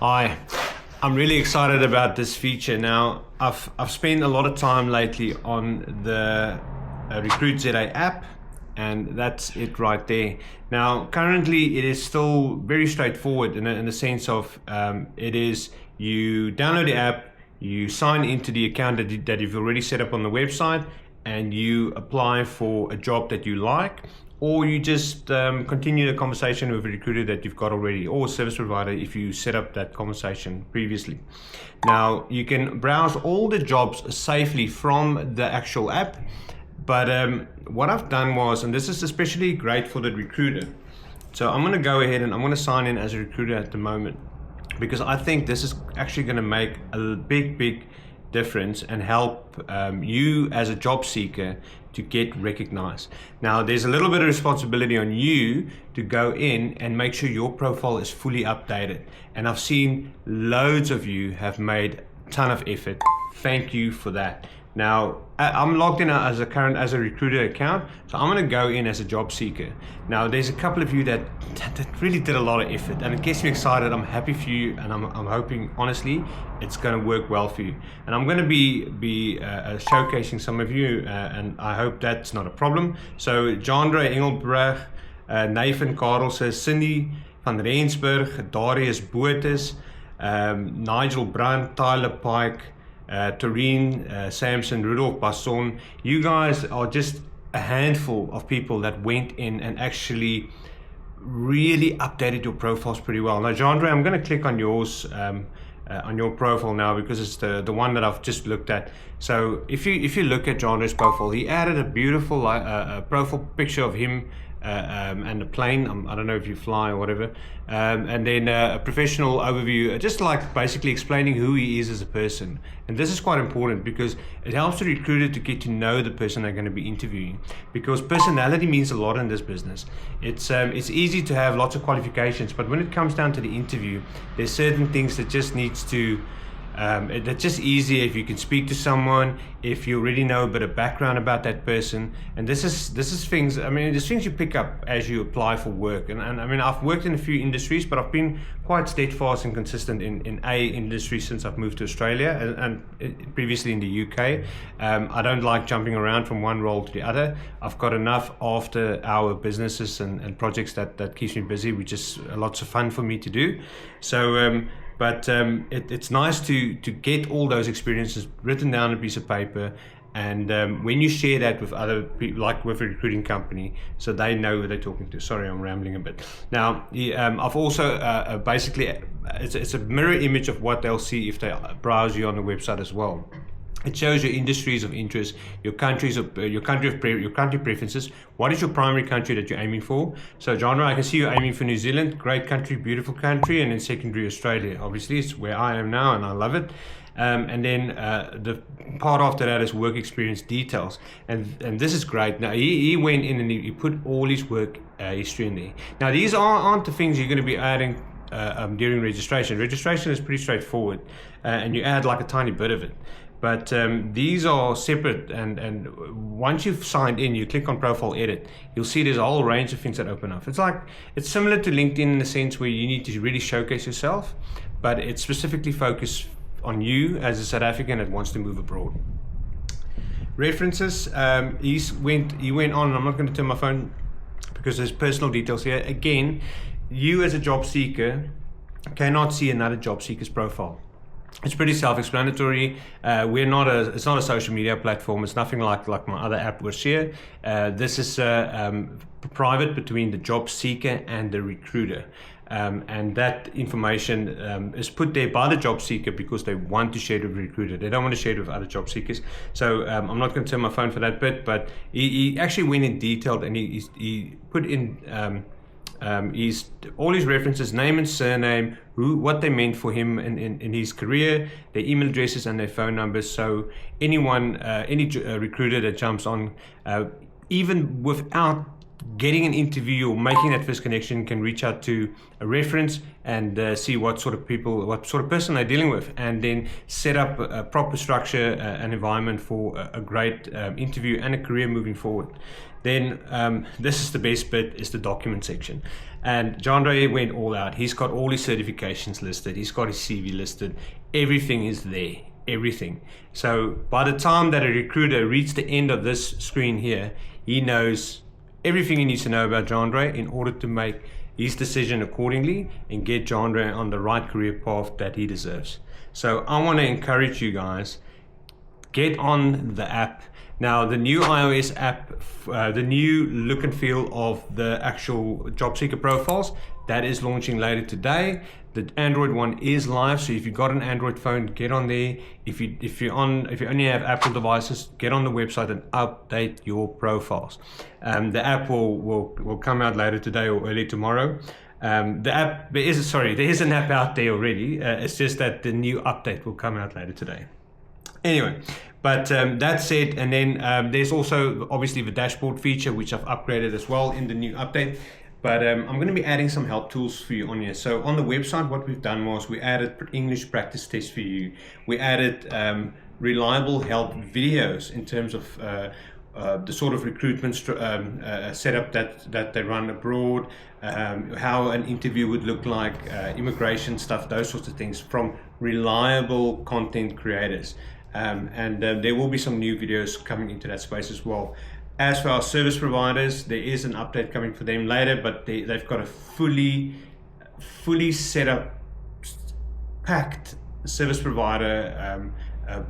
Hi, I'm really excited about this feature. Now, I've spent a lot of time lately on the RecruitZA app, and that's it right there. Now, currently it is still very straightforward in the sense of it is you download the app, you sign into the account that you've already set up on the website, and you apply for a job that you like, or you just continue the conversation with a recruiter that you've got already, or a service provider if you set up that conversation previously. Now, you can browse all the jobs safely from the actual app, but what I've done was, and this is especially great for the recruiter, so I'm going to go ahead and I'm going to sign in as a recruiter at the moment, because I think this is actually going to make a big difference and help you as a job seeker to get recognized. Now, there's a little bit of responsibility on you to go in and make sure your profile is fully updated. And I've seen loads of you have made a ton of effort. Thank you for that. Now, I'm logged in as a recruiter account, so I'm going to go in as a job seeker. Now, there's a couple of you that really did a lot of effort, and it gets me excited. I'm happy for you, and I'm hoping, honestly, it's going to work well for you. And I'm going to be showcasing some of you, and I hope that's not a problem. So, Jandra Engelbrug, Nathan Karelse, Cindy van Rensburg, Darius Botes, Nigel Brandt, Tyler Pike, Toreen, Samson, Rudolph Basson. You guys are just a handful of people that went in and actually really updated your profiles pretty well. Now, Jandra, I'm going to click on yours, on your profile now, because it's the one that I've just looked at. So if you look at Jandra's profile, he added a beautiful profile picture of him and a plane. I don't know if you fly or whatever, and then a professional overview, just like basically explaining who he is as a person. And this is quite important because it helps the recruiter to get to know the person they're going to be interviewing, because personality means a lot in this business. It's easy to have lots of qualifications, but when it comes down to the interview, there's certain things that just needs to it's just easier if you can speak to someone, if you already know a bit of background about that person. And this is things, I mean, there's things you pick up as you apply for work. And I mean, I've worked in a few industries, but I've been quite steadfast and consistent in a industry since I've moved to Australia and previously in the UK. I don't like jumping around from one role to the other. I've got enough after our businesses and projects that keeps me busy, which is lots of fun for me to do. So, but it's nice to get all those experiences written down on a piece of paper, and when you share that with other people, like with a recruiting company, so they know who they're talking to. Sorry, I'm rambling a bit. Now, I've also basically, it's a mirror image of what they'll see if they browse you on the website as well. It shows your industries of interest, your country preferences. What is your primary country that you're aiming for? So, Jandra, I can see you're aiming for New Zealand, great country, beautiful country, and then secondary Australia. Obviously, it's where I am now, and I love it. And then the part after that is work experience details, and this is great. Now, he went in and he put all his work history in there. Now, these aren't the things you're going to be adding during registration. Registration is pretty straightforward, and you add like a tiny bit of it. But these are separate, and once you've signed in, you click on profile edit, you'll see there's a whole range of things that open up. It's similar to LinkedIn in the sense where you need to really showcase yourself, but it's specifically focused on you as a South African that wants to move abroad. References, he went on, and I'm not going to turn my phone because there's personal details here. Again, you as a job seeker cannot see another job seeker's profile. It's pretty self-explanatory. It's not a social media platform. It's nothing like my other app was here. This is private between the job seeker and the recruiter. And that information is put there by the job seeker because they want to share it with the recruiter. They don't want to share it with other job seekers. So I'm not going to turn my phone for that bit, but he actually went in detailed, and he put in all his references, name and surname, what they meant for him in his career, their email addresses and their phone numbers. So any recruiter that jumps on, even without getting an interview or making that first connection, can reach out to a reference and see what sort of person they're dealing with, and then set up a proper structure and environment for a great interview and a career moving forward. then this is the best bit, is the document section. And Jandre went all out. He's got all his certifications listed. He's got his CV listed. Everything is there, everything. So by the time that a recruiter reads the end of this screen here, he knows everything he needs to know about Jandre in order to make his decision accordingly and get Jandre on the right career path that he deserves. So I want to encourage you guys, get on the app. Now, the new iOS app, the new look and feel of the actual job seeker profiles, that is launching later today. The Android one is live, so if you've got an Android phone, get on there. If you only have Apple devices, get on the website and update your profiles. The app will come out later today or early tomorrow. There is an app out there already. It's just that the new update will come out later today. Anyway, but that's it. And then there's also obviously the dashboard feature, which I've upgraded as well in the new update. But I'm going to be adding some help tools for you on here. So on the website, what we've done was we added English practice tests for you. We added reliable help videos in terms of the sort of recruitment setup that they run abroad, how an interview would look like, immigration stuff, those sorts of things from reliable content creators. And there will be some new videos coming into that space as well. As for our service providers, there is an update coming for them later, but they've got a fully set up, packed service provider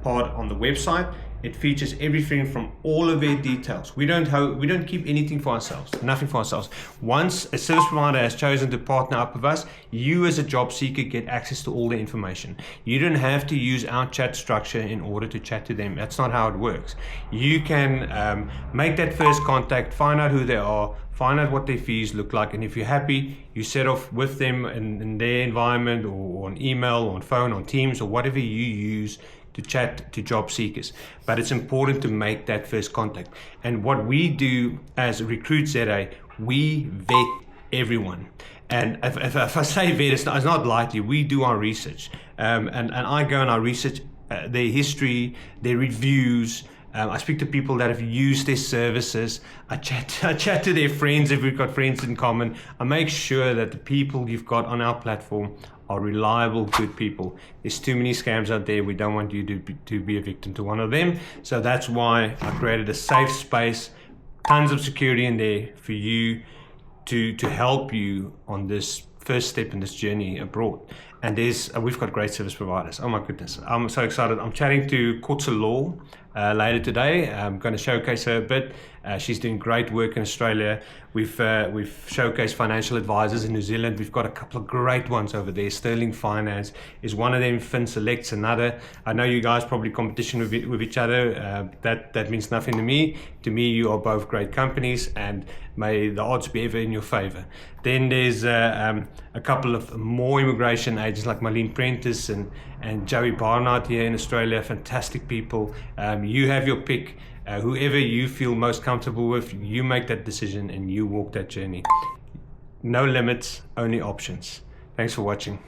part on the website. It features everything from all of their details. We don't keep anything for ourselves, nothing for ourselves. Once a service provider has chosen to partner up with us, you as a job seeker get access to all the information. You don't have to use our chat structure in order to chat to them. That's not how it works. You can make that first contact, find out who they are, find out what their fees look like, and if you're happy, you set off with them in their environment, or on email, or on phone, on Teams, or whatever you use to chat to job seekers. But it's important to make that first contact. And what we do as RecruitZA, we vet everyone. And if I say vet, it's not lightly. We do our research. And I go and I research their history, their reviews. I speak to people that have used their services. I chat to their friends if we've got friends in common. I make sure that the people you've got on our platform are reliable, good people. There's too many scams out there. We don't want you to be a victim to one of them. So that's why I created a safe space, tons of security in there for you to help you on this first step in this journey abroad. And we've got great service providers. Oh my goodness, I'm so excited. I'm chatting to RecruitZA Law later today. I'm going to showcase her a bit. She's doing great work in Australia. We've showcased financial advisors in New Zealand. We've got a couple of great ones over there. Sterling Finance is one of them. FinSelect's another. I know you guys probably competition with each other. That means nothing to me. To me, you are both great companies, and may the odds be ever in your favor. Then there's a couple of more immigration agents like Marlene Prentice and Joey Barnard here in Australia. Fantastic people. You have your pick. Whoever you feel most comfortable with, you make that decision and you walk that journey. No limits, only options. Thanks for watching.